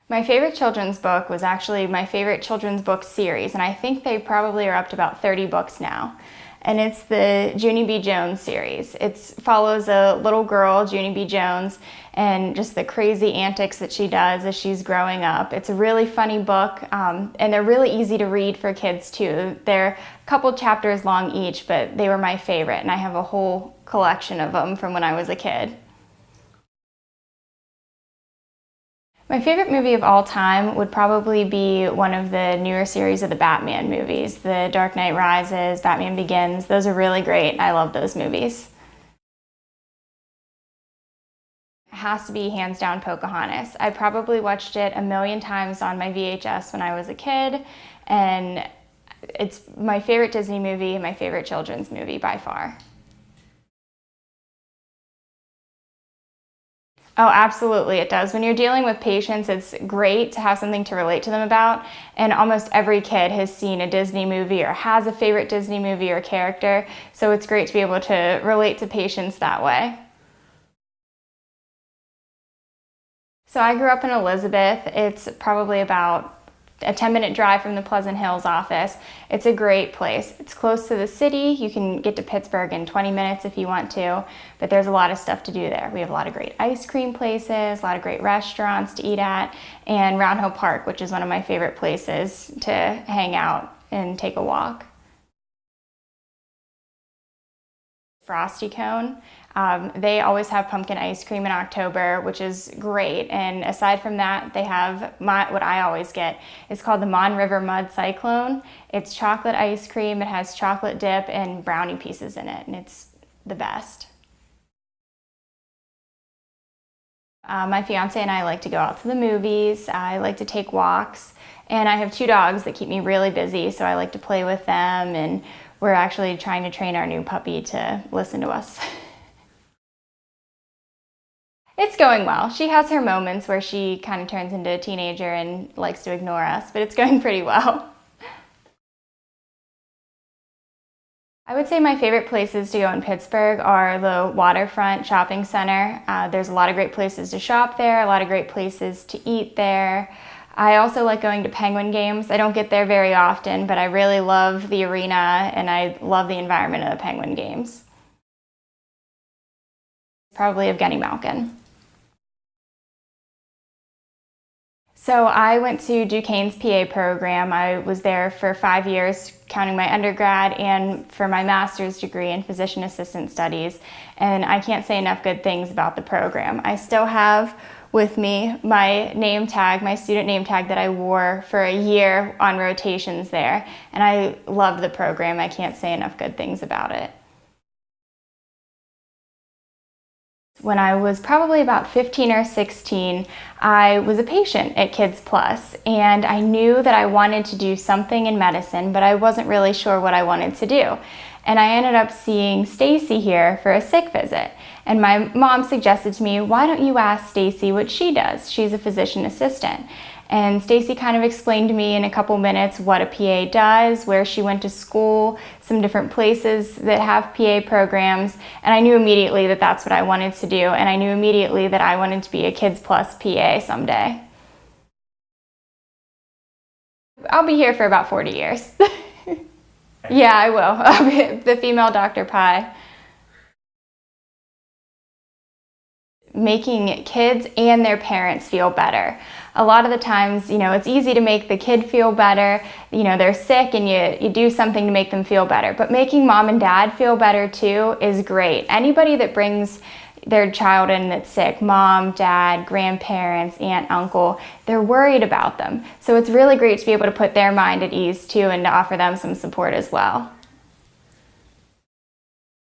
My favorite children's book was actually my favorite children's book series, and I think they probably are up to about 30 books now. And it's the Junie B. Jones series. It follows a little girl, Junie B. Jones, and just the crazy antics that she does as she's growing up. It's a really funny book, and they're really easy to read for kids too. They're a couple chapters long each, but they were my favorite, and I have a whole collection of them from when I was a kid. My favorite movie of all time would probably be one of the newer series of the Batman movies. The Dark Knight Rises, Batman Begins, those are really great. I love those movies. It has to be hands down Pocahontas. I probably watched it a million times on my VHS when I was a kid, and it's my favorite Disney movie and my favorite children's movie by far. Oh, absolutely, it does. When you're dealing with patients, it's great to have something to relate to them about, and almost every kid has seen a Disney movie or has a favorite Disney movie or character, so it's great to be able to relate to patients that way. So I grew up in Elizabeth. It's probably about a 10-minute drive from the Pleasant Hills office. It's a great place. It's close to the city. You can get to Pittsburgh in 20 minutes if you want to, but there's a lot of stuff to do there. We have a lot of great ice cream places, a lot of great restaurants to eat at, and Round Hill Park, which is one of my favorite places to hang out and take a walk. Frosty cone. They always have pumpkin ice cream in October, which is great. And aside from that, they have what I always get. It's called the Mon River Mud Cyclone. It's chocolate ice cream. It has chocolate dip and brownie pieces in it, and it's the best. My fiance and I like to go out to the movies. I like to take walks, and I have 2 dogs that keep me really busy, so I like to play with them, and we're actually trying to train our new puppy to listen to us. It's going well. She has her moments where she kind of turns into a teenager and likes to ignore us, but it's going pretty well. I would say my favorite places to go in Pittsburgh are the Waterfront Shopping Center. There's a lot of great places to shop there, a lot of great places to eat there. I also like going to Penguin games. I don't get there very often, but I really love the arena and I love the environment of the Penguin games. Probably Evgeny Malkin. So I went to Duquesne's PA program. I was there for 5 years, counting my undergrad and for my master's degree in physician assistant studies. And I can't say enough good things about the program. I still have with me my name tag, my student name tag that I wore for a year on rotations there. And I love the program. I can't say enough good things about it. When I was probably about 15 or 16, I was a patient at Kids Plus, and I knew that I wanted to do something in medicine, but I wasn't really sure what I wanted to do. And I ended up seeing Stacy here for a sick visit. And my mom suggested to me, why don't you ask Stacy what she does? She's a physician assistant. And Stacy kind of explained to me in a couple minutes what a PA does, where she went to school, some different places that have PA programs, and I knew immediately that that's what I wanted to do, and I knew immediately that I wanted to be a Kids Plus PA someday. I'll be here for about 40 years. Yeah, I will. I'll be the female Dr. Pye. Making kids and their parents feel better. A lot of the times, it's easy to make the kid feel better. They're sick and you do something to make them feel better. But making mom and dad feel better too is great. Anybody that brings their child in that's sick, mom, dad, grandparents, aunt, uncle, they're worried about them. So it's really great to be able to put their mind at ease too and to offer them some support as well.